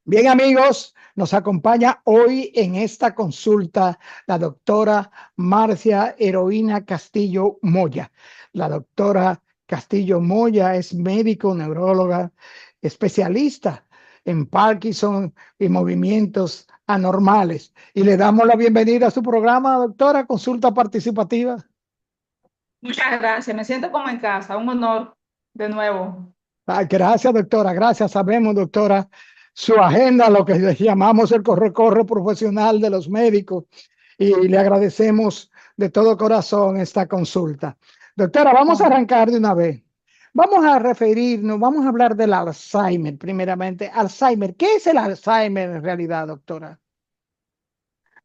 Bien, amigos, nos acompaña hoy en esta consulta la doctora Marcia Heroína Castillo Moya. La doctora Castillo Moya es médico, neuróloga, especialista en Parkinson y movimientos anormales. Y le damos la bienvenida a su programa, doctora, consulta participativa. Muchas gracias, me siento como en casa, un honor de nuevo. Ay, gracias, doctora. Gracias. Sabemos, doctora, su agenda, lo que le llamamos el corre-corre profesional de los médicos, y le agradecemos de todo corazón esta consulta. Doctora, vamos a Con- arrancar de una vez. Vamos a referirnos, vamos a hablar del Alzheimer primeramente. Alzheimer, ¿qué es el Alzheimer en realidad, doctora?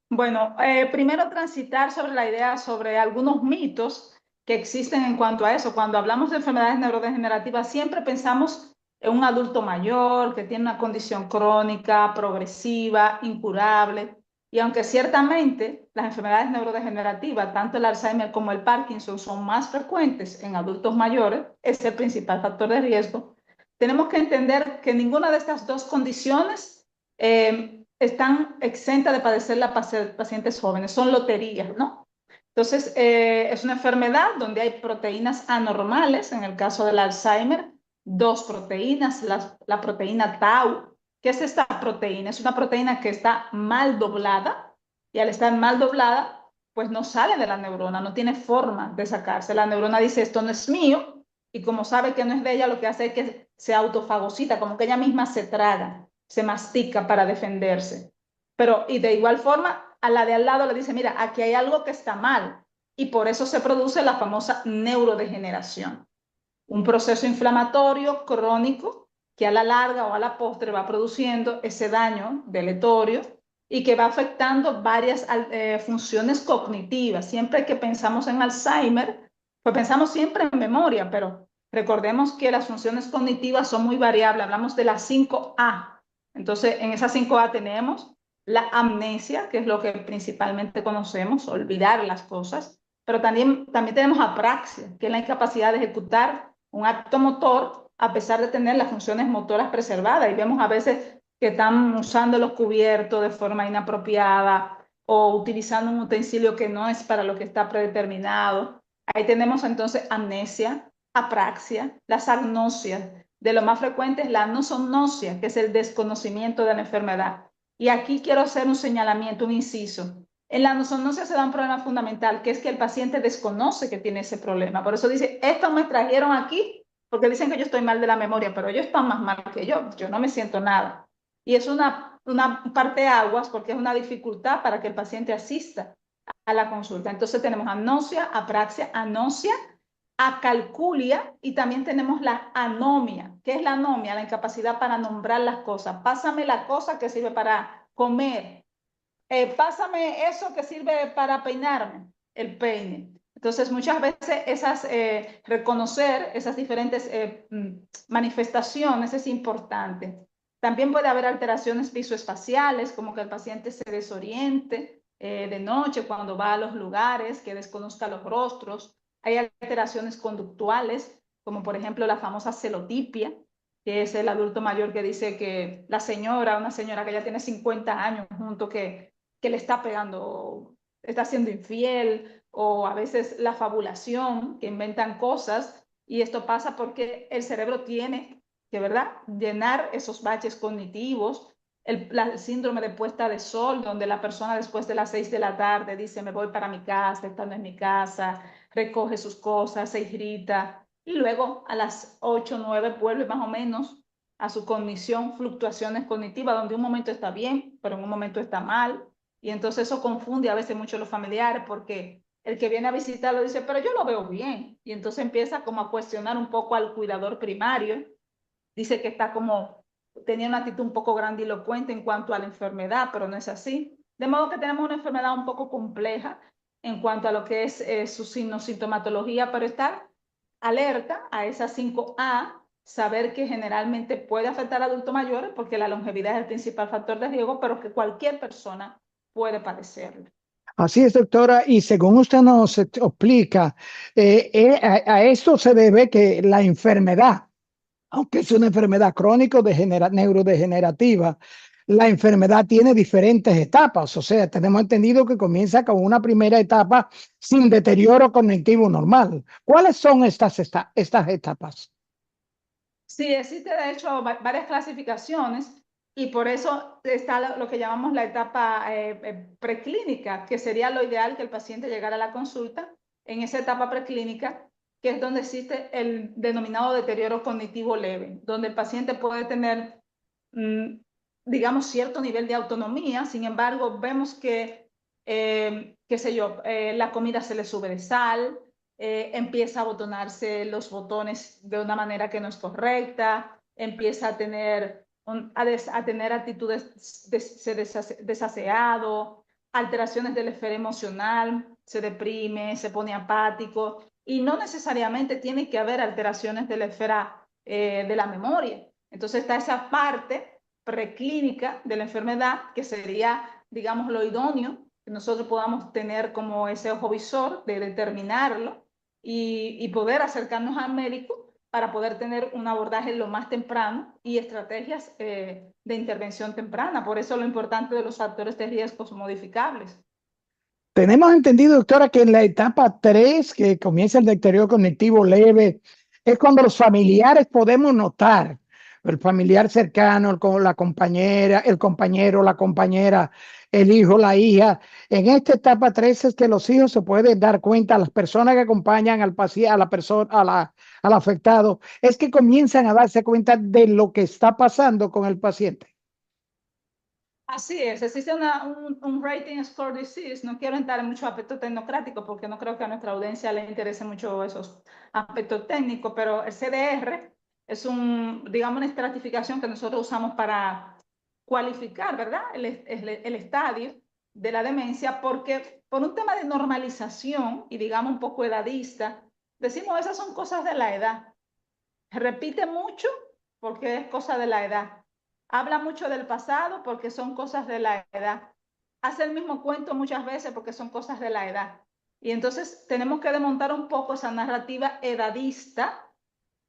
Bueno, primero transitar sobre la idea, sobre algunos mitos que existen en cuanto a eso. Cuando hablamos de enfermedades neurodegenerativas, siempre pensamos en un adulto mayor que tiene una condición crónica, progresiva, incurable. Y aunque ciertamente las enfermedades neurodegenerativas, tanto el Alzheimer como el Parkinson, son más frecuentes en adultos mayores, es el principal factor de riesgo, tenemos que entender que ninguna de estas dos condiciones están exentas de padecer las pacientes jóvenes, son loterías, ¿no? Entonces, es una enfermedad donde hay proteínas anormales, en el caso del Alzheimer, dos proteínas, la proteína tau. ¿Qué es esta proteína? Es una proteína que está mal doblada y al estar mal doblada, pues no sale de la neurona, no tiene forma de sacarse. La neurona dice, esto no es mío, y como sabe que no es de ella, lo que hace es que se autofagocita, como que ella misma se traga, se mastica para defenderse. Pero, y de igual forma, a la de al lado le dice, mira, aquí hay algo que está mal. Y por eso se produce la famosa neurodegeneración, un proceso inflamatorio crónico que a la larga o a la postre va produciendo ese daño deletorio y que va afectando varias funciones cognitivas. Siempre que pensamos en Alzheimer, pues pensamos siempre en memoria, pero recordemos que las funciones cognitivas son muy variables. Hablamos de las 5A. Entonces, en esas 5A tenemos la amnesia, que es lo que principalmente conocemos, olvidar las cosas, pero también tenemos apraxia, que es la incapacidad de ejecutar un acto motor a pesar de tener las funciones motoras preservadas. Y vemos a veces que están usando los cubiertos de forma inapropiada o utilizando un utensilio que no es para lo que está predeterminado. Ahí tenemos entonces amnesia, apraxia, las agnosias. De lo más frecuente es la anosognosia, que es el desconocimiento de la enfermedad. Y aquí quiero hacer un señalamiento, un inciso. En la anosognosia se da un problema fundamental, que es que el paciente desconoce que tiene ese problema. Por eso dice, esto me trajeron aquí porque dicen que yo estoy mal de la memoria, pero ellos están más mal que yo no me siento nada. Y es una parte aguas porque es una dificultad para que el paciente asista a la consulta. Entonces tenemos agnosia, apraxia, anosia, acalculia y también tenemos la anomia. ¿Qué es la anomia? La incapacidad para nombrar las cosas. Pásame la cosa que sirve para comer, pásame eso que sirve para peinarme, el peine. Entonces, muchas veces reconocer esas diferentes manifestaciones es importante. También puede haber alteraciones visoespaciales, como que el paciente se desoriente de noche cuando va a los lugares, que desconozca los rostros. Hay alteraciones conductuales, como por ejemplo la famosa celotipia, que es el adulto mayor que dice que una señora que ya tiene 50 años junto, que le está pegando, está siendo infiel, o a veces la fabulación, que inventan cosas, y esto pasa porque el cerebro tiene que, ¿verdad?, llenar esos baches cognitivos. El síndrome de puesta de sol, donde la persona después de las 6 de la tarde dice, me voy para mi casa, esta no es mi casa, recoge sus cosas, se irrita, y luego a las 8 o 9 vuelve más o menos a su cognición, fluctuaciones cognitivas, donde un momento está bien, pero en un momento está mal, y entonces eso confunde a veces mucho a los familiares porque el que viene a visitarlo dice, pero yo lo veo bien. Y entonces empieza como a cuestionar un poco al cuidador primario. Dice que está como, tenía una actitud un poco grandilocuente en cuanto a la enfermedad, pero no es así. De modo que tenemos una enfermedad un poco compleja en cuanto a lo que es su sintomatología, pero estar alerta a esas 5A, saber que generalmente puede afectar a adultos mayores porque la longevidad es el principal factor de riesgo, pero que cualquier persona puede padecerlo. Así es, doctora, y según usted nos explica, a esto se debe que la enfermedad, aunque es una enfermedad crónico neurodegenerativa, la enfermedad tiene diferentes etapas. O sea, tenemos entendido que comienza con una primera etapa sin deterioro cognitivo normal. ¿Cuáles son estas etapas? Sí, existe de hecho varias clasificaciones y por eso está lo que llamamos la etapa preclínica, que sería lo ideal que el paciente llegara a la consulta en esa etapa preclínica, que es donde existe el denominado deterioro cognitivo leve, donde el paciente puede tener, mm, digamos, cierto nivel de autonomía. Sin embargo, vemos que, qué sé yo, la comida se le sube de sal, empieza a botonarse los botones de una manera que no es correcta, empieza a tener, a tener actitudes desaseado, alteraciones del esfera emocional, se deprime, se pone apático y no necesariamente tiene que haber alteraciones de la esfera de la memoria. Entonces está esa parte preclínica de la enfermedad que sería, digamos, lo idóneo que nosotros podamos tener como ese ojo visor de determinarlo y poder acercarnos al médico para poder tener un abordaje lo más temprano y estrategias de intervención temprana. Por eso lo importante de los factores de riesgo modificables. Tenemos entendido, doctora, que en la etapa 3, que comienza el deterioro cognitivo leve, es cuando los familiares podemos notar, el familiar cercano, la compañera, el compañero, la compañera, el hijo, la hija. En esta etapa 3 es que los hijos se pueden dar cuenta, las personas que acompañan al paciente, a la persona, al afectado, es que comienzan a darse cuenta de lo que está pasando con el paciente. Así es, existe un rating score disease. No quiero entrar en muchos aspectos tecnocráticos porque no creo que a nuestra audiencia le interese mucho esos aspectos técnicos, pero el CDR es digamos, una estratificación que nosotros usamos para cualificar, ¿verdad? El estadio de la demencia, porque por un tema de normalización y digamos un poco edadista, decimos esas son cosas de la edad. Repite mucho porque es cosa de la edad. Habla mucho del pasado porque son cosas de la edad. Hace el mismo cuento muchas veces porque son cosas de la edad. Y entonces tenemos que desmontar un poco esa narrativa edadista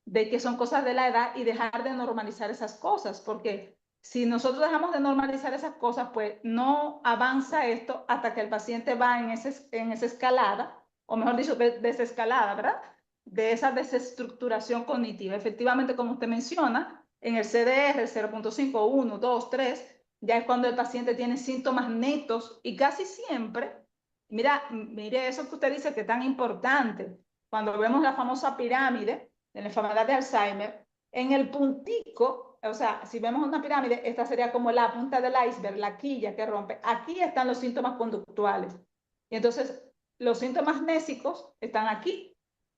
de que son cosas de la edad y dejar de normalizar esas cosas, porque si nosotros dejamos de normalizar esas cosas, pues no avanza esto hasta que el paciente va en esa escalada, o mejor dicho, desescalada, ¿verdad? De esa desestructuración cognitiva. Efectivamente, como usted menciona, en el CDR 0.5, 1, 2, 3, ya es cuando el paciente tiene síntomas netos y casi siempre, mire eso que usted dice que es tan importante, cuando vemos la famosa pirámide, de la enfermedad de Alzheimer, en el puntico, o sea, si vemos una pirámide, esta sería como la punta del iceberg, la quilla que rompe. Aquí están los síntomas conductuales. Y entonces, los síntomas nésicos están aquí.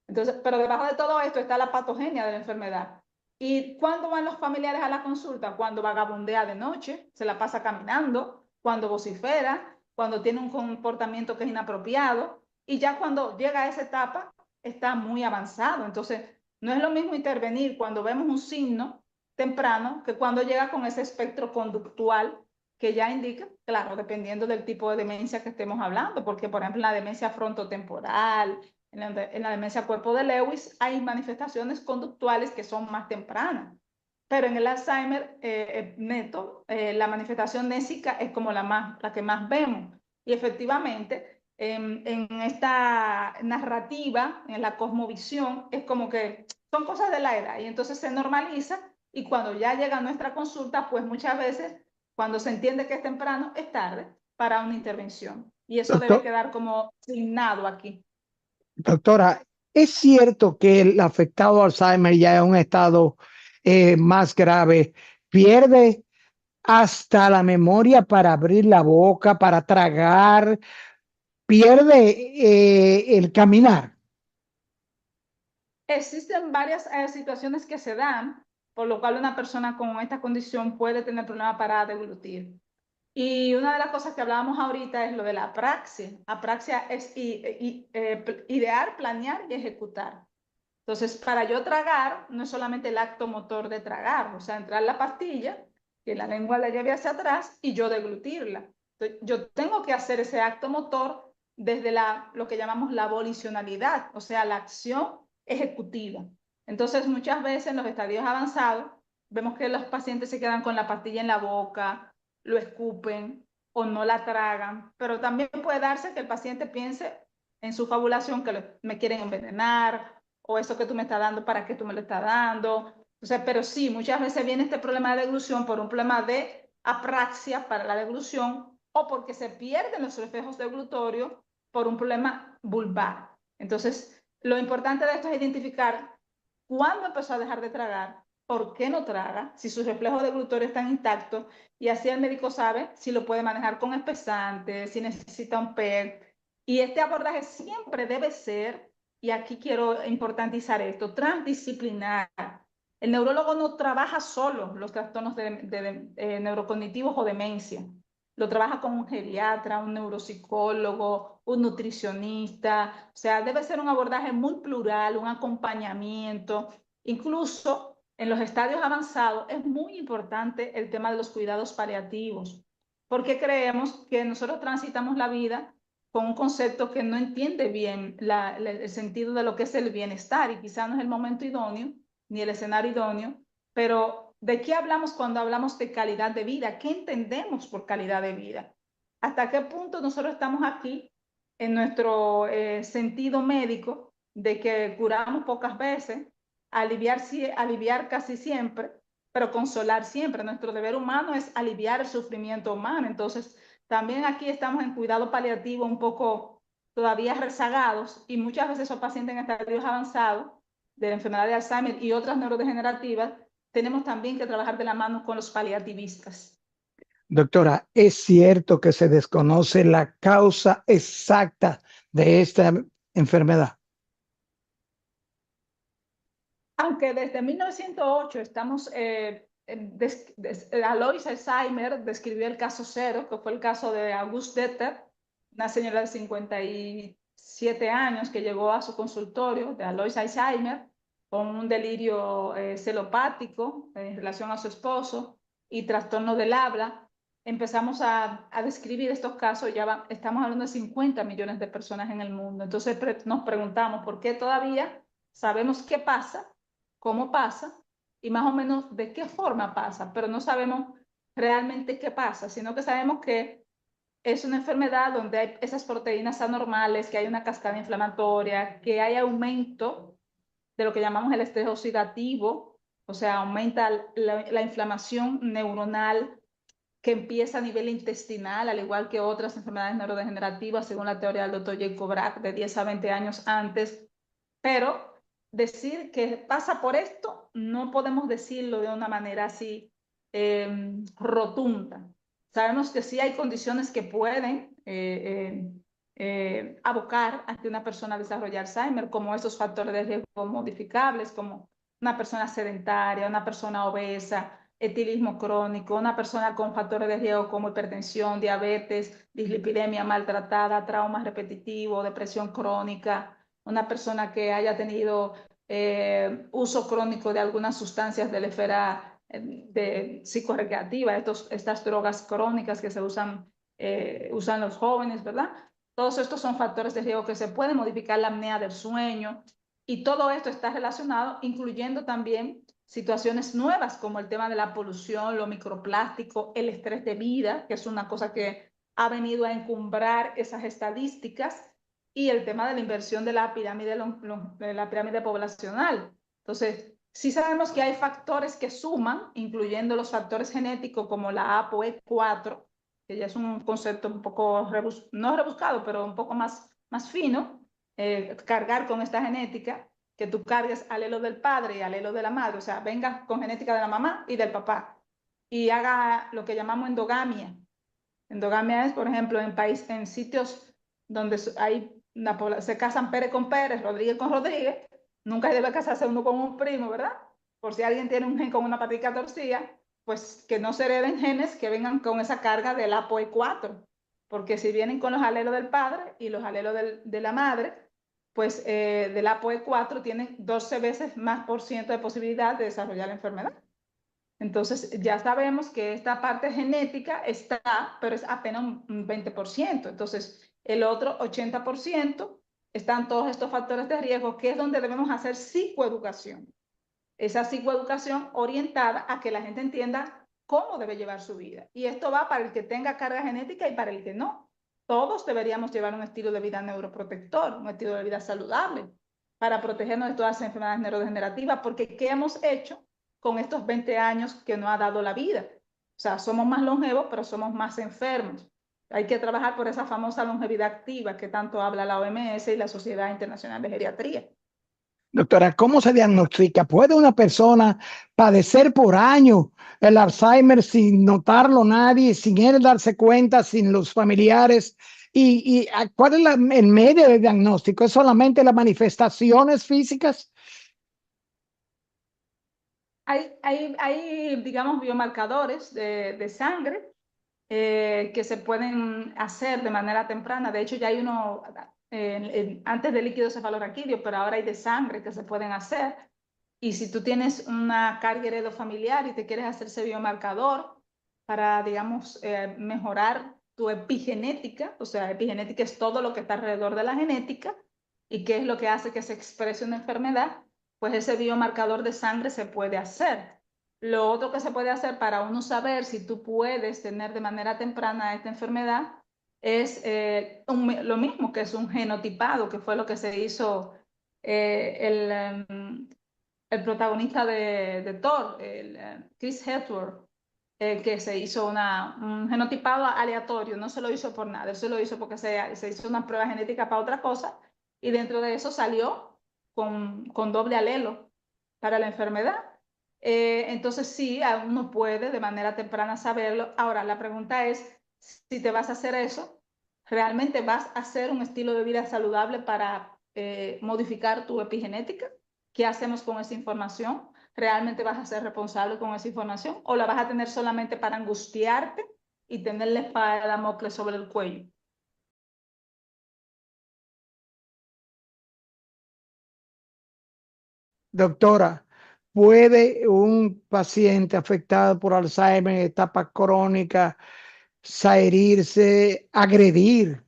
Entonces, pero debajo de todo esto está la patogenia de la enfermedad. ¿Y cuándo van los familiares a la consulta? Cuando vagabundea de noche, se la pasa caminando, cuando vocifera, cuando tiene un comportamiento que es inapropiado. Y ya cuando llega a esa etapa, está muy avanzado. Entonces, no es lo mismo intervenir cuando vemos un signo temprano que cuando llega con ese espectro conductual que ya indica, claro, dependiendo del tipo de demencia que estemos hablando, porque por ejemplo en la demencia frontotemporal, en la demencia cuerpo de Lewis, hay manifestaciones conductuales que son más tempranas. Pero en el Alzheimer neto, la manifestación nésica es como la que más vemos. Y efectivamente, en esta narrativa, en la cosmovisión, es como que son cosas de la edad y entonces se normaliza y cuando ya llega nuestra consulta, pues muchas veces cuando se entiende que es temprano, es tarde para una intervención. Y eso debe Doctor, quedar como asignado aquí. doctora, ¿es cierto que el afectado Alzheimer ya en un estado más grave pierde hasta la memoria para abrir la boca, para tragar, pierde el caminar? Existen varias situaciones que se dan, por lo cual una persona con esta condición puede tener problemas para deglutir. Y una de las cosas que hablábamos ahorita es lo de la apraxia. Apraxia es idear, planear y ejecutar. Entonces, para yo tragar, no es solamente el acto motor de tragar, o sea, entrar la pastilla, que la lengua la lleve hacia atrás y yo deglutirla. Entonces, yo tengo que hacer ese acto motor desde lo que llamamos la volicionalidad, o sea, la acción ejecutiva. Entonces, muchas veces en los estadios avanzados, vemos que los pacientes se quedan con la pastilla en la boca, lo escupen o no la tragan, pero también puede darse que el paciente piense en su fabulación que me quieren envenenar o eso que tú me estás dando, ¿para qué tú me lo estás dando? O sea, pero sí, muchas veces viene este problema de deglución por un problema de apraxia para la deglución o porque se pierden los reflejos deglutorios por un problema vulvar. Entonces, lo importante de esto es identificar cuándo empezó a dejar de tragar, por qué no traga, si sus reflejos deglutorios están intactos y así el médico sabe si lo puede manejar con espesantes, si necesita un PEG. Y este abordaje siempre debe ser, y aquí quiero importantizar esto, transdisciplinar. El neurólogo no trabaja solo los trastornos neurocognitivos o demencia. Lo trabaja con un geriatra, un neuropsicólogo, un nutricionista. O sea, debe ser un abordaje muy plural, un acompañamiento. Incluso en los estadios avanzados es muy importante el tema de los cuidados paliativos, porque creemos que nosotros transitamos la vida con un concepto que no entiende bien el sentido de lo que es el bienestar y quizá no es el momento idóneo ni el escenario idóneo, pero ¿de qué hablamos cuando hablamos de calidad de vida? ¿Qué entendemos por calidad de vida? ¿Hasta qué punto nosotros estamos aquí en nuestro sentido médico de que curamos pocas veces, aliviar casi siempre, pero consolar siempre? Nuestro deber humano es aliviar el sufrimiento humano. Entonces, también aquí estamos en cuidado paliativo un poco todavía rezagados y muchas veces esos pacientes en estadios avanzados de la enfermedad de Alzheimer y otras neurodegenerativas, tenemos también que trabajar de la mano con los paliativistas. Doctora, ¿es cierto que se desconoce la causa exacta de esta enfermedad? Aunque desde 1908 estamos, Alois Alzheimer describió el caso cero, que fue el caso de Auguste Deter, una señora de 57 años que llegó a su consultorio de Alois Alzheimer con un delirio celopático en relación a su esposo y trastorno del habla. Empezamos a describir estos casos, estamos hablando de 50 millones de personas en el mundo. Entonces nos preguntamos por qué todavía sabemos qué pasa, cómo pasa y más o menos de qué forma pasa, pero no sabemos realmente qué pasa, sino que sabemos que es una enfermedad donde hay esas proteínas anormales, que hay una cascada inflamatoria, que hay aumento de lo que llamamos el estrés oxidativo, o sea, aumenta la inflamación neuronal que empieza a nivel intestinal, al igual que otras enfermedades neurodegenerativas, según la teoría del doctor Jacob Brack, de 10 a 20 años antes. Pero decir que pasa por esto, no podemos decirlo de una manera así rotunda. Sabemos que sí hay condiciones que pueden abocar a que una persona desarrolle Alzheimer, como esos factores de riesgo modificables, como una persona sedentaria, una persona obesa, etilismo crónico, una persona con factores de riesgo como hipertensión, diabetes, dislipidemia maltratada, trauma repetitivo, depresión crónica, una persona que haya tenido uso crónico de algunas sustancias de la esfera psicorrecreativa, estas drogas crónicas que se usan los jóvenes, ¿verdad? Todos estos son factores de riesgo que se pueden modificar la apnea del sueño y todo esto está relacionado, incluyendo también situaciones nuevas como el tema de la polución, lo microplástico, el estrés de vida, que es una cosa que ha venido a encumbrar esas estadísticas, y el tema de la inversión de la pirámide poblacional. Entonces, sí sabemos que hay factores que suman, incluyendo los factores genéticos como la ApoE4, que ya es un concepto un poco, no rebuscado, pero un poco más fino, cargar con esta genética, que tú cargues alelo del padre y alelo de la madre, o sea, venga con genética de la mamá y del papá, y haga lo que llamamos endogamia. Endogamia es, por ejemplo, en sitios donde se casan Pérez con Pérez, Rodríguez con Rodríguez, nunca debe casarse uno con un primo, ¿verdad? Por si alguien tiene un gen con una patica torcida, pues que no se hereden genes que vengan con esa carga del ApoE4, porque si vienen con los alelos del padre y los alelos de la madre, pues del ApoE4 tienen 12 veces más por ciento de posibilidad de desarrollar la enfermedad. Entonces, ya sabemos que esta parte genética está, pero es apenas un 20%. Entonces, el otro 80% están todos estos factores de riesgo, que es donde debemos hacer psicoeducación. Esa psicoeducación orientada a que la gente entienda cómo debe llevar su vida. Y esto va para el que tenga carga genética y para el que no. Todos deberíamos llevar un estilo de vida neuroprotector, un estilo de vida saludable, para protegernos de todas las enfermedades neurodegenerativas, porque ¿qué hemos hecho con estos 20 años que nos ha dado la vida? O sea, somos más longevos, pero somos más enfermos. Hay que trabajar por esa famosa longevidad activa que tanto habla la OMS y la Sociedad Internacional de Geriatría. Doctora, ¿cómo se diagnostica? ¿Puede una persona padecer por años el Alzheimer sin notarlo nadie, sin él darse cuenta, sin los familiares? ¿Cuál es el medio de diagnóstico? ¿Es solamente las manifestaciones físicas? Hay, digamos, biomarcadores de sangre que se pueden hacer de manera temprana. De hecho, ya hay uno antes del líquido cefalorraquídeo, pero ahora hay de sangre que se pueden hacer. Y si tú tienes una carga heredofamiliar y te quieres hacer ese biomarcador para, digamos, mejorar tu epigenética, o sea, epigenética es todo lo que está alrededor de la genética y qué es lo que hace que se exprese una enfermedad, pues ese biomarcador de sangre se puede hacer. Lo otro que se puede hacer para uno saber si tú puedes tener de manera temprana esta enfermedad es lo mismo, que es un genotipado, que fue lo que se hizo el protagonista de Thor, Chris Hemsworth, que se hizo un genotipado aleatorio, no se lo hizo por nada, él se lo hizo porque se hizo una prueba genética para otra cosa y dentro de eso salió con doble alelo para la enfermedad. Entonces sí, uno puede de manera temprana saberlo. Ahora, la pregunta es, si te vas a hacer eso, ¿realmente vas a hacer un estilo de vida saludable para modificar tu epigenética? ¿Qué hacemos con esa información? ¿Realmente vas a ser responsable con esa información? ¿O la vas a tener solamente para angustiarte y tener la espada de Damocles sobre el cuello? Doctora, ¿puede un paciente afectado por Alzheimer en etapa crónica herirse, agredir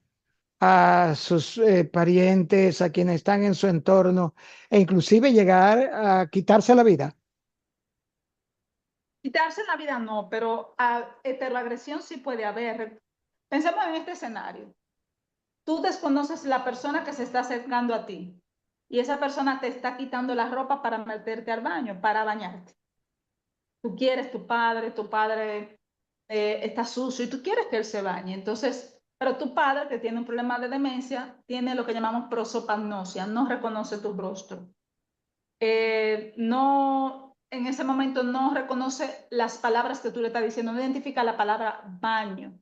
a sus parientes, a quienes están en su entorno, e inclusive llegar a quitarse la vida? Quitarse la vida no, pero heteroagresión sí puede haber. Pensemos en este escenario. Tú desconoces la persona que se está acercando a ti y esa persona te está quitando la ropa para meterte al baño, para bañarte. Tú quieres tu padre está sucio y tú quieres que él se bañe. Entonces, pero tu padre, que tiene un problema de demencia, tiene lo que llamamos prosopagnosia, no reconoce tu rostro. No, en ese momento no reconoce las palabras que tú le estás diciendo, no identifica la palabra baño.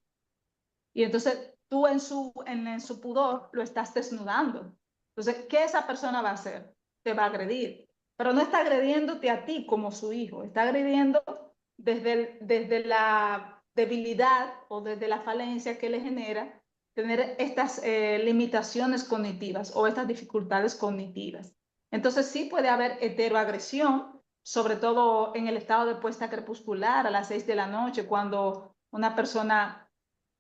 Y entonces tú en su pudor lo estás desnudando. Entonces, ¿qué esa persona va a hacer? Te va a agredir. Pero no está agrediéndote a ti como su hijo, está agrediendo desde la debilidad o desde la falencia que le genera tener estas limitaciones cognitivas o estas dificultades cognitivas. Entonces sí puede haber heteroagresión, sobre todo en el estado de puesta crepuscular a las 6 de la noche, cuando una persona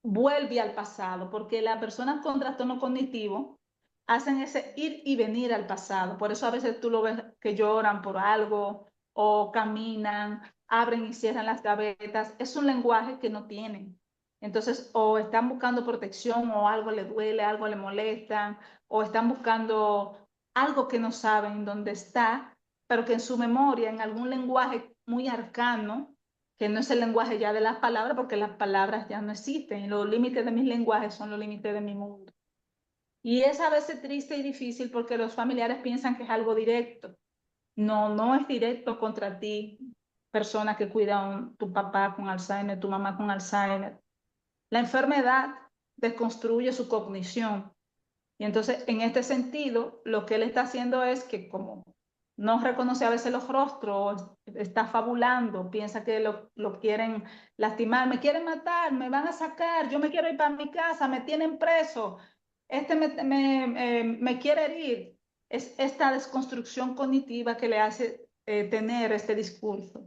vuelve al pasado, porque las personas con trastorno cognitivo hacen ese ir y venir al pasado. Por eso a veces tú lo ves que lloran por algo o caminan, abren y cierran las gavetas. Es un lenguaje que no tienen. Entonces, o están buscando protección o algo le duele, algo le molestan, o están buscando algo que no saben dónde está, pero que en su memoria, en algún lenguaje muy arcano, que no es el lenguaje ya de las palabras, porque las palabras ya no existen. Los límites de mis lenguajes son los límites de mi mundo. Y es a veces triste y difícil porque los familiares piensan que es algo directo. No, no es directo contra ti, persona que cuida a tu papá con Alzheimer, tu mamá con Alzheimer. La enfermedad desconstruye su cognición. Y entonces, en este sentido, lo que él está haciendo es que como no reconoce a veces los rostros, está fabulando, piensa que lo quieren lastimar, me quieren matar, me van a sacar, yo me quiero ir para mi casa, me tienen preso, me quiere herir. Es esta desconstrucción cognitiva que le hace tener este discurso.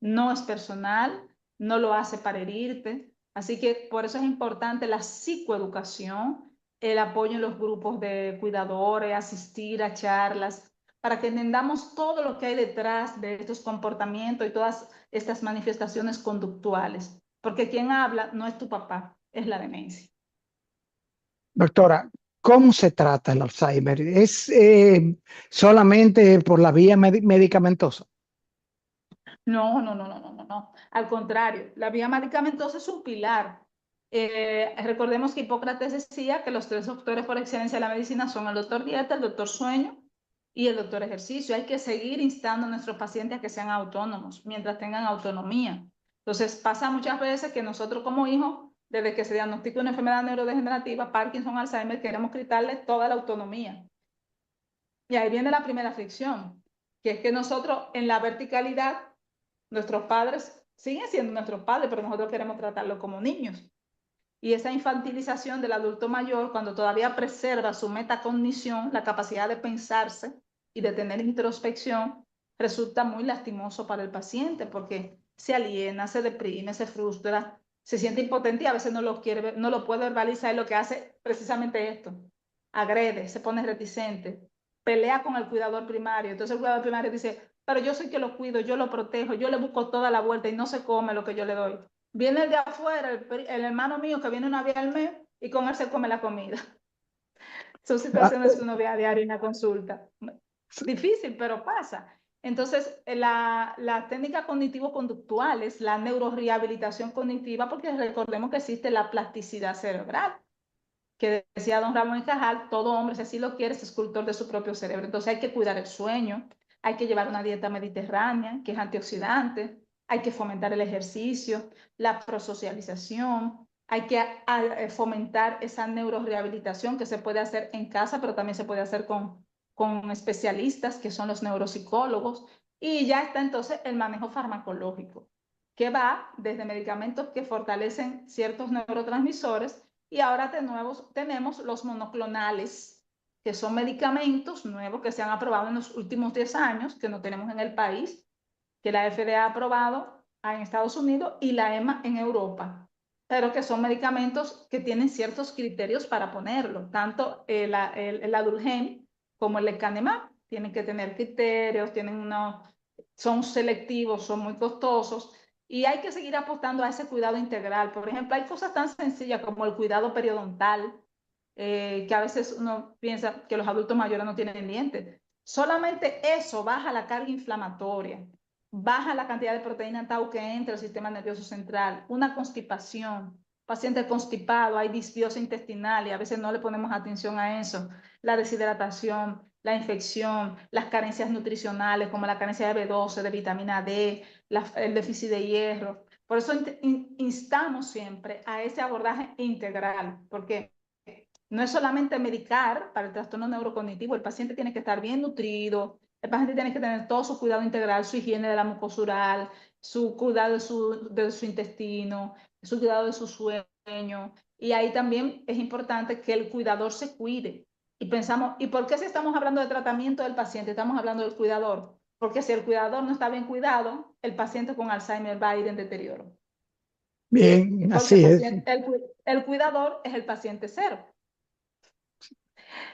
No es personal, no lo hace para herirte. Así que por eso es importante la psicoeducación, el apoyo en los grupos de cuidadores, asistir a charlas, para que entendamos todo lo que hay detrás de estos comportamientos y todas estas manifestaciones conductuales. Porque quien habla no es tu papá, es la demencia. Doctora, ¿cómo se trata el Alzheimer? ¿Es solamente por la vía medicamentosa? No, no, no, no, no, no, no. Al contrario, la vía medicamentosa es un pilar. Recordemos que Hipócrates decía que los tres doctores por excelencia de la medicina son el doctor dieta, el doctor sueño y el doctor ejercicio. Hay que seguir instando a nuestros pacientes a que sean autónomos mientras tengan autonomía. Entonces, pasa muchas veces que nosotros como hijos, desde que se diagnostica una enfermedad neurodegenerativa, Parkinson, Alzheimer, queremos quitarle toda la autonomía. Y ahí viene la primera fricción, que es que nosotros en la verticalidad, nuestros padres siguen siendo nuestros padres, pero nosotros queremos tratarlos como niños. Y esa infantilización del adulto mayor, cuando todavía preserva su metacognición, la capacidad de pensarse y de tener introspección, resulta muy lastimoso para el paciente porque se aliena, se deprime, se frustra, se siente impotente y a veces no lo quiere, no lo puede verbalizar y lo que hace precisamente esto, agrede, se pone reticente, pelea con el cuidador primario. Entonces el cuidador primario dice, pero yo soy que lo cuido, yo lo protejo, yo le busco toda la vuelta y no se come lo que yo le doy. Viene el de afuera, el hermano mío que viene una vez al mes y con él se come la comida. Son Ah, situaciones que uno ve a diario en la consulta. Difícil, pero pasa. Entonces, la técnica cognitivo-conductual es la neurorehabilitación cognitiva, porque recordemos que existe la plasticidad cerebral, que decía don Ramón y Cajal, todo hombre, si así lo quiere, es escultor de su propio cerebro. Entonces hay que cuidar el sueño, hay que llevar una dieta mediterránea, que es antioxidante, hay que fomentar el ejercicio, la prosocialización, hay que fomentar esa neurorehabilitación que se puede hacer en casa, pero también se puede hacer con especialistas, que son los neuropsicólogos, y ya está entonces el manejo farmacológico, que va desde medicamentos que fortalecen ciertos neurotransmisores y ahora de nuevo tenemos los monoclonales, que son medicamentos nuevos que se han aprobado en los últimos 10 años, que no tenemos en el país, que la FDA ha aprobado en Estados Unidos y la EMA en Europa, pero que son medicamentos que tienen ciertos criterios para ponerlo, tanto el Adulgem como el lecanemab. Tienen que tener criterios, son selectivos, son muy costosos, y hay que seguir apostando a ese cuidado integral. Por ejemplo, hay cosas tan sencillas como el cuidado periodontal, que a veces uno piensa que los adultos mayores no tienen dientes. Solamente eso baja la carga inflamatoria, baja la cantidad de proteína tau que entra al sistema nervioso central, una constipación, paciente constipado, hay disbiosis intestinal y a veces no le ponemos atención a eso, la deshidratación, la infección, las carencias nutricionales como la carencia de B12, de vitamina D, el déficit de hierro. Por eso instamos siempre a ese abordaje integral, porque no es solamente medicar para el trastorno neurocognitivo, el paciente tiene que estar bien nutrido, el paciente tiene que tener todo su cuidado integral, su higiene de la mucosa oral, su cuidado de su intestino, su cuidado de su sueño. Y ahí también es importante que el cuidador se cuide. Y pensamos, ¿y por qué si estamos hablando de tratamiento del paciente, estamos hablando del cuidador? Porque si el cuidador no está bien cuidado, el paciente con Alzheimer va a ir en deterioro. bien, Porque el, así es. paciente, el cuidador es el paciente cero.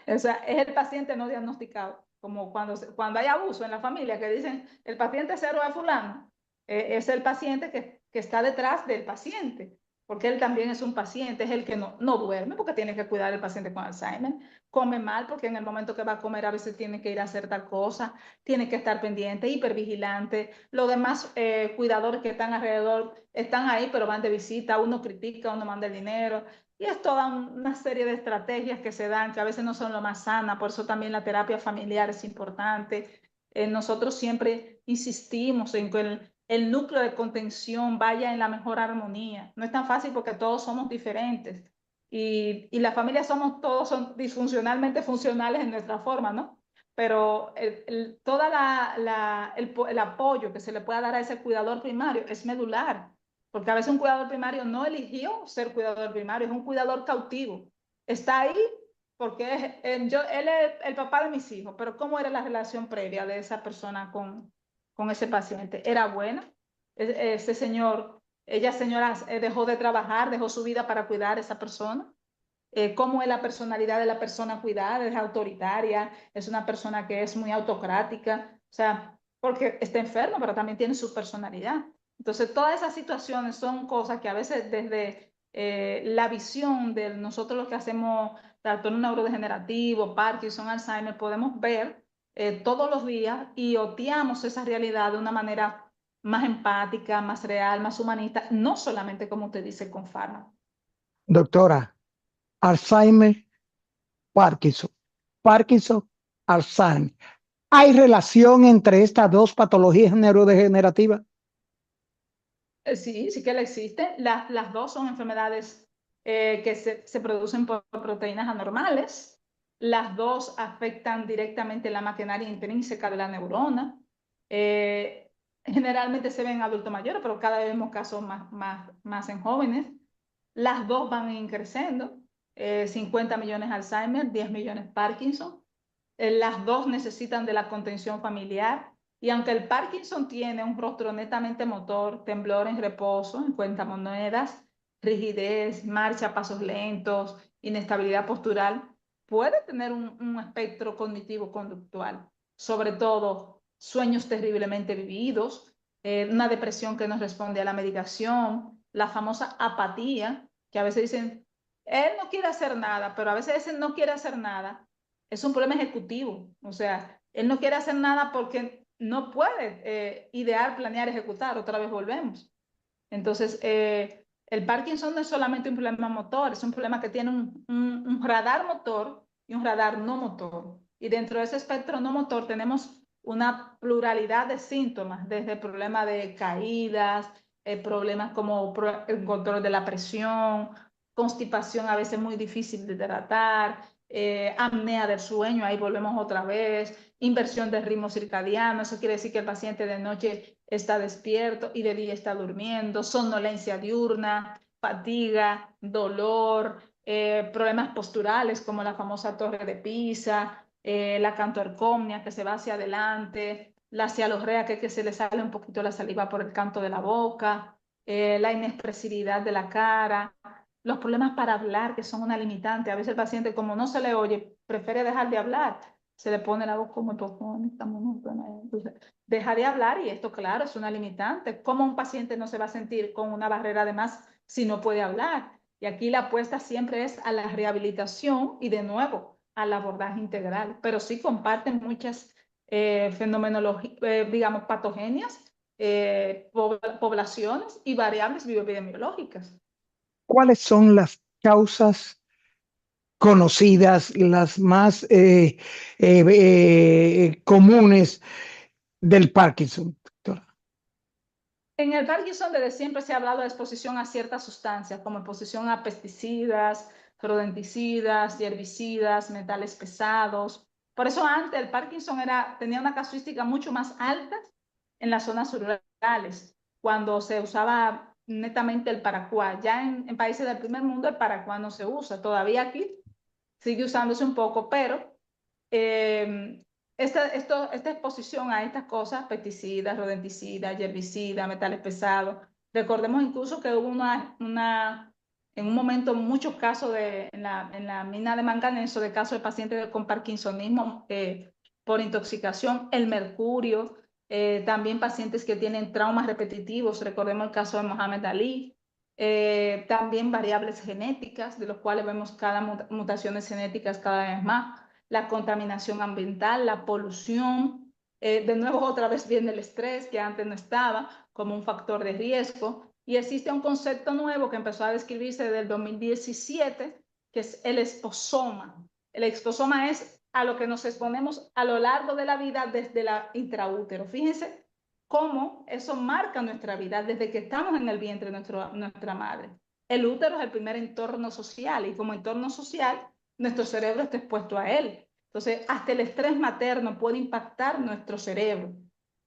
O sea, es el paciente no diagnosticado. Como cuando hay abuso en la familia, que dicen, el paciente cero es fulano, es el paciente que está detrás del paciente, porque él también es un paciente, es el que no duerme porque tiene que cuidar al paciente con Alzheimer, come mal porque en el momento que va a comer a veces tiene que ir a hacer tal cosa, tiene que estar pendiente, hipervigilante, los demás cuidadores que están alrededor están ahí, pero van de visita, uno critica, uno manda el dinero, y es toda una serie de estrategias que se dan, que a veces no son lo más sanas, por eso también la terapia familiar es importante. Nosotros siempre insistimos en que el núcleo de contención vaya en la mejor armonía. No es tan fácil porque todos somos diferentes y la familia todos son disfuncionalmente funcionales en nuestra forma, ¿no? Pero toda el apoyo que se le pueda dar a ese cuidador primario es medular, porque a veces un cuidador primario no eligió ser cuidador primario, es un cuidador cautivo. Está ahí porque él es el papá de mis hijos, pero ¿cómo era la relación previa de esa persona con ese paciente? ¿Era buena? Ese señor, ella señora dejó de trabajar, dejó su vida para cuidar a esa persona. cómo es la personalidad de la persona cuidada, es autoritaria, es una persona que es muy autocrática, o sea, porque está enfermo, pero también tiene su personalidad. Entonces, todas esas situaciones son cosas que a veces desde la visión de nosotros los que hacemos trastorno neurodegenerativo, Parkinson, Alzheimer, podemos ver todos los días y obviamos esa realidad de una manera más empática, más real, más humanista, no solamente como usted dice con fármacos. Doctora, Alzheimer, Parkinson, Parkinson, Alzheimer. ¿Hay relación entre estas dos patologías neurodegenerativas? Sí, sí que la existe. Las dos son enfermedades que se producen por proteínas anormales. Las dos afectan directamente la maquinaria intrínseca de la neurona. Generalmente se ven en adultos mayores, pero cada vez vemos casos más en jóvenes. Las dos van creciendo. 50 millones Alzheimer, 10 millones Parkinson. Las dos necesitan de la contención familiar. Y aunque el Parkinson tiene un rostro netamente motor, temblor en reposo, en cuentamonedas, rigidez, marcha a pasos lentos, inestabilidad postural, puede tener un espectro cognitivo-conductual, sobre todo sueños terriblemente vividos, una depresión que no responde a la medicación, la famosa apatía, que a veces dicen, él no quiere hacer nada, pero a veces ese no quiere hacer nada es un problema ejecutivo. O sea, él no quiere hacer nada porque no puede idear, planear, ejecutar. Otra vez volvemos. Entonces, el Parkinson no es solamente un problema motor, es un problema que tiene un radar motor y un radar no motor. Y dentro de ese espectro no motor tenemos una pluralidad de síntomas, desde problemas de caídas, problemas como el control de la presión, constipación a veces muy difícil de tratar, apnea del sueño, ahí volvemos otra vez, inversión del ritmo circadiano, eso quiere decir que el paciente de noche está despierto y de día está durmiendo, somnolencia diurna, fatiga, dolor, problemas posturales como la famosa torre de Pisa, la cantorcomnia que se va hacia adelante, la cialorrea que se le sale un poquito la saliva por el canto de la boca, la inexpresividad de la cara, los problemas para hablar, que son una limitante. A veces el paciente, como no se le oye, prefiere dejar de hablar. Se le pone la voz como tofónica, monótona. Entonces, deja de hablar y esto, claro, es una limitante. ¿Cómo un paciente no se va a sentir con una barrera de más si no puede hablar? Y aquí la apuesta siempre es a la rehabilitación y de nuevo al abordaje integral. Pero sí comparten muchas fenomenologías, digamos, patogenias, poblaciones y variables bioepidemiológicas. ¿Cuáles son las causas conocidas, las más comunes del Parkinson, doctora? En el Parkinson desde siempre se ha hablado de exposición a ciertas sustancias, como exposición a pesticidas, rodenticidas, herbicidas, metales pesados. Por eso antes el Parkinson tenía una casuística mucho más alta en las zonas rurales, cuando se usaba netamente el paraquat. Ya en países del primer mundo el paraquat no se usa. Todavía aquí sigue usándose un poco, pero eh, esta exposición a estas cosas, pesticidas, rodenticidas, herbicidas, metales pesados, recordemos incluso que hubo en un momento muchos casos en la mina de manganeso, de casos de pacientes con parkinsonismo por intoxicación, el mercurio, también pacientes que tienen traumas repetitivos, recordemos el caso de Mohamed Ali, también variables genéticas, de los cuales vemos cada mutaciones genéticas cada vez más, la contaminación ambiental, la polución, de nuevo otra vez viene el estrés que antes no estaba como un factor de riesgo, y existe un concepto nuevo que empezó a describirse desde el 2017, que es el exposoma. El exposoma es a lo que nos exponemos a lo largo de la vida desde la intraútero. Fíjense cómo eso marca nuestra vida desde que estamos en el vientre de nuestra madre. El útero es el primer entorno social y como entorno social, nuestro cerebro está expuesto a él. Entonces, hasta el estrés materno puede impactar nuestro cerebro.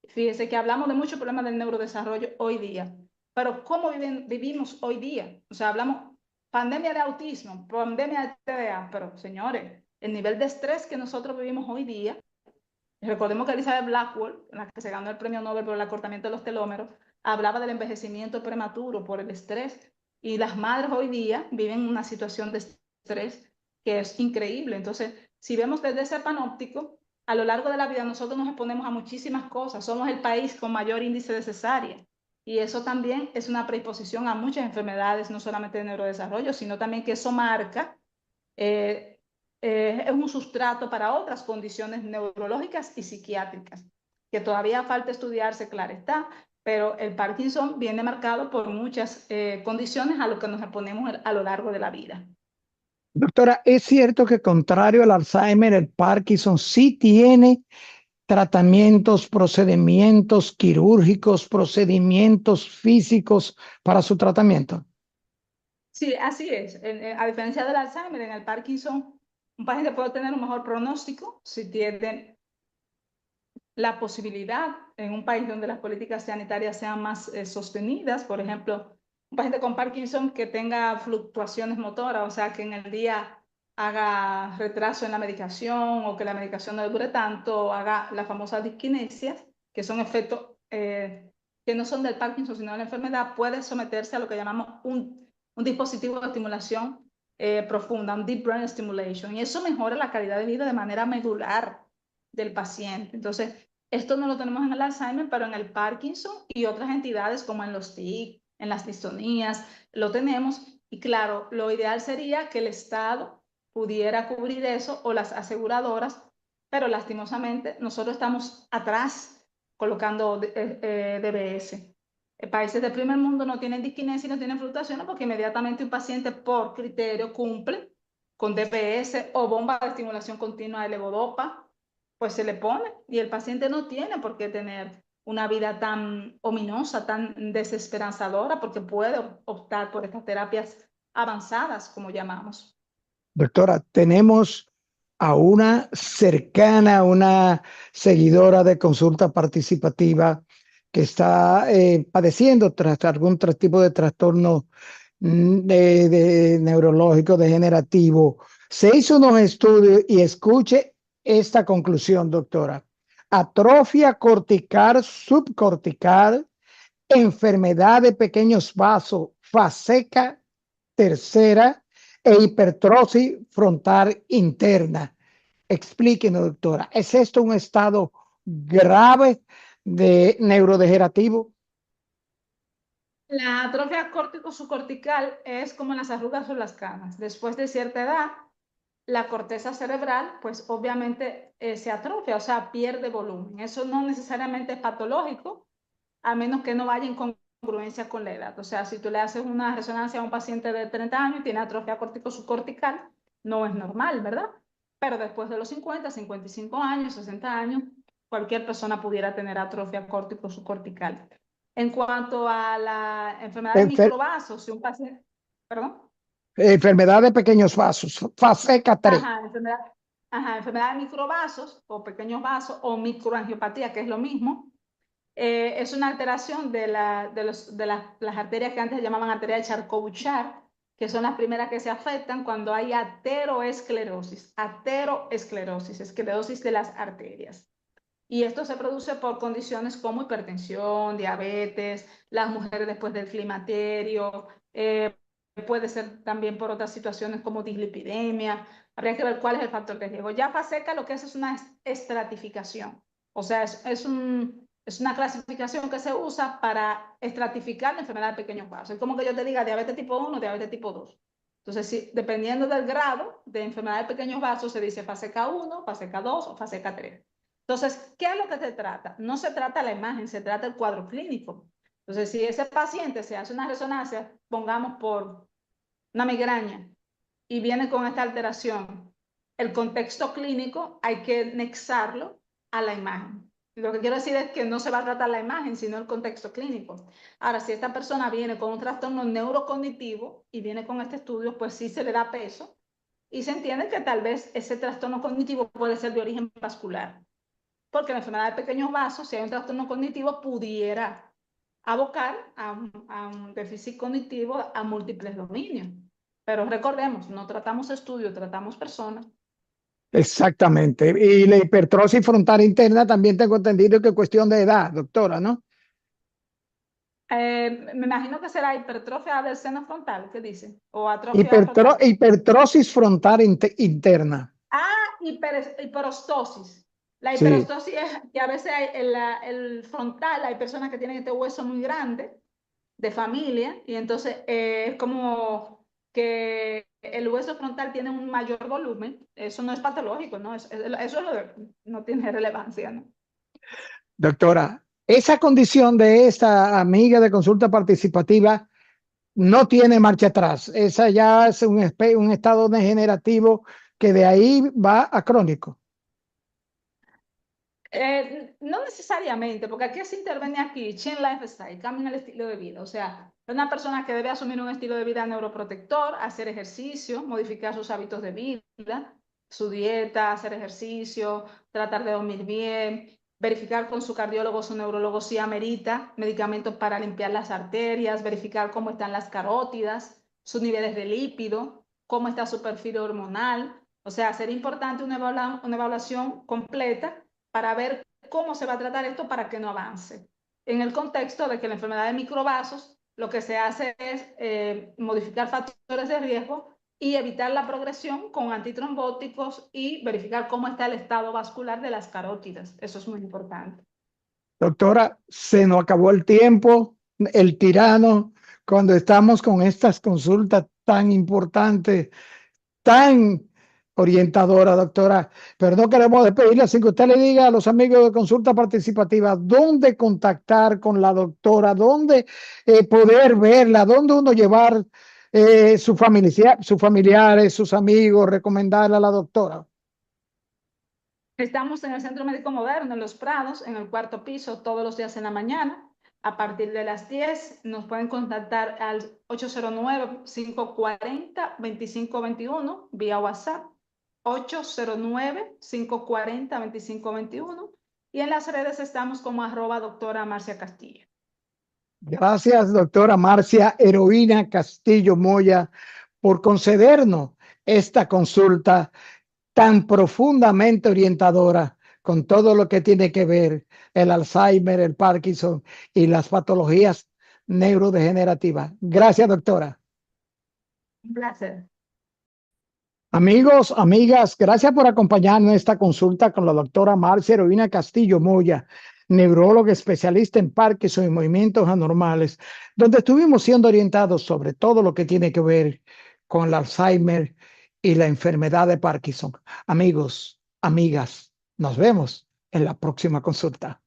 Fíjese que hablamos de muchos problemas del neurodesarrollo hoy día, pero ¿cómo vivimos hoy día? O sea, hablamos pandemia de autismo, pandemia de TDA, pero señores, el nivel de estrés que nosotros vivimos hoy día. Recordemos que Elizabeth Blackwell, la que se ganó el premio Nobel por el acortamiento de los telómeros, hablaba del envejecimiento prematuro por el estrés y las madres hoy día viven una situación de estrés que es increíble. Entonces, si vemos desde ese panóptico, a lo largo de la vida nosotros nos exponemos a muchísimas cosas. Somos el país con mayor índice de cesárea. Y eso también es una predisposición a muchas enfermedades, no solamente de neurodesarrollo, sino también que eso marca, eh, es un sustrato para otras condiciones neurológicas y psiquiátricas, que todavía falta estudiarse, claro está, pero el Parkinson viene marcado por muchas condiciones a lo que nos exponemos a lo largo de la vida. Doctora, ¿es cierto que contrario al Alzheimer, el Parkinson sí tiene tratamientos, procedimientos quirúrgicos, procedimientos físicos para su tratamiento? Sí, así es. A diferencia del Alzheimer, en el Parkinson, un paciente puede tener un mejor pronóstico si tiene la posibilidad en un país donde las políticas sanitarias sean más sostenidas. Por ejemplo, un paciente con Parkinson que tenga fluctuaciones motoras, o sea, que en el día haga retraso en la medicación o que la medicación no le dure tanto, o haga las famosas disquinesias, que son efectos que no son del Parkinson, sino de la enfermedad, puede someterse a lo que llamamos un dispositivo de estimulación profunda, un deep brain stimulation, y eso mejora la calidad de vida de manera medular del paciente. Entonces, esto no lo tenemos en el Alzheimer, pero en el Parkinson y otras entidades como en los TIC, en las distonías, lo tenemos. Y claro, lo ideal sería que el Estado pudiera cubrir eso o las aseguradoras, pero lastimosamente nosotros estamos atrás colocando DBS. Países del primer mundo no tienen disquinesia y no tienen fluctuaciones porque inmediatamente un paciente por criterio cumple con DBS o bomba de estimulación continua de levodopa, pues se le pone y el paciente no tiene por qué tener una vida tan ominosa, tan desesperanzadora, porque puede optar por estas terapias avanzadas, como llamamos. Doctora, tenemos a una cercana, una seguidora de consulta participativa que está padeciendo tras algún tipo de trastorno de neurológico degenerativo. Se hizo unos estudios y escuche esta conclusión, doctora. Atrofia cortical subcortical, enfermedad de pequeños vasos, faseca tercera e hipertrofia frontal interna. Explíquenos, doctora, ¿es esto un estado grave de neurodegenerativo? La atrofia córtico-subcortical es como las arrugas o las canas. Después de cierta edad, la corteza cerebral, pues obviamente se atrofia, o sea, pierde volumen. Eso no necesariamente es patológico, a menos que no vaya en congruencia con la edad. O sea, si tú le haces una resonancia a un paciente de 30 años y tiene atrofia córtico-subcortical, no es normal, ¿verdad? Pero después de los 50, 55 años, 60 años, cualquier persona pudiera tener atrofia córtico-subcortical. En cuanto a la enfermedad de Enfer microvasos, si un paciente, perdón, enfermedad de pequeños vasos, faseca 3. ajá, enfermedad de microvasos o pequeños vasos o microangiopatía, que es lo mismo, es una alteración las arterias que antes se llamaban arterias de Charcot-Bouchard, que son las primeras que se afectan cuando hay ateroesclerosis, esclerosis de las arterias. Y esto se produce por condiciones como hipertensión, diabetes, las mujeres después del climaterio, puede ser también por otras situaciones como dislipidemia. Habría que ver cuál es el factor de riesgo. Ya FASECA lo que es una estratificación. O sea, es una clasificación que se usa para estratificar la enfermedad de pequeños vasos. Es como que yo te diga diabetes tipo 1, diabetes tipo 2. Entonces, sí, dependiendo del grado de enfermedad de pequeños vasos, se dice FASECA 1, FASECA 2 o FASECA 3. Entonces, ¿qué es lo que se trata? No se trata la imagen, se trata el cuadro clínico. Entonces, si ese paciente se hace una resonancia, pongamos por una migraña, y viene con esta alteración, el contexto clínico hay que nexarlo a la imagen. Lo que quiero decir es que no se va a tratar la imagen, sino el contexto clínico. Ahora, si esta persona viene con un trastorno neurocognitivo y viene con este estudio, pues sí se le da peso y se entiende que tal vez ese trastorno cognitivo puede ser de origen vascular, porque la enfermedad de pequeños vasos, si hay un trastorno cognitivo, pudiera abocar a un déficit cognitivo a múltiples dominios. Pero recordemos, no tratamos estudios, tratamos personas. Exactamente. Y la hipertrofia frontal interna también tengo entendido que es cuestión de edad, doctora, ¿no? Me imagino que será hipertrofia del seno frontal, ¿qué dice? O atrofia frontal. Hipertrosis frontal interna. Hiperostosis. La Sí. hiperostosis es que a veces el frontal, hay personas que tienen este hueso muy grande de familia y entonces es como que el hueso frontal tiene un mayor volumen. Eso no es patológico, ¿no? Eso es no tiene relevancia, ¿no? Doctora, esa condición de esta amiga de consulta participativa no tiene marcha atrás. Esa ya es un estado degenerativo que de ahí va a crónico. No necesariamente, porque aquí se interviene aquí, Change Lifestyle, cambia el estilo de vida. O sea, es una persona que debe asumir un estilo de vida neuroprotector, hacer ejercicio, modificar sus hábitos de vida, su dieta, hacer ejercicio, tratar de dormir bien, verificar con su cardiólogo, su neurólogo si amerita medicamentos para limpiar las arterias, verificar cómo están las carótidas, sus niveles de lípido, cómo está su perfil hormonal. O sea, sería importante una evaluación completa para ver cómo se va a tratar esto para que no avance. En el contexto de que la enfermedad de microvasos, lo que se hace es modificar factores de riesgo y evitar la progresión con antitrombóticos y verificar cómo está el estado vascular de las carótidas. Eso es muy importante. Doctora, se nos acabó el tiempo, el tirano, cuando estamos con estas consultas tan importantes, tan orientadora, doctora, pero no queremos despedirla sin que usted le diga a los amigos de consulta participativa dónde contactar con la doctora, dónde poder verla, dónde uno llevar sus familiares, sus amigos, recomendarle a la doctora. Estamos en el Centro Médico Moderno, en Los Prados, en el cuarto piso, todos los días en la mañana. A partir de las 10 nos pueden contactar al 809-540-2521 vía WhatsApp, 809-540-2521 y en las redes estamos como @doctora Marcia Castillo. Gracias, doctora Marcia Heroína Castillo Moya, por concedernos esta consulta tan profundamente orientadora con todo lo que tiene que ver el Alzheimer, el Parkinson y las patologías neurodegenerativas. Gracias, doctora. Un placer. Amigos, amigas, gracias por acompañarnos en esta consulta con la doctora Marcia Heroína Castillo Moya, neuróloga especialista en Parkinson y movimientos anormales, donde estuvimos siendo orientados sobre todo lo que tiene que ver con el Alzheimer y la enfermedad de Parkinson. Amigos, amigas, nos vemos en la próxima consulta.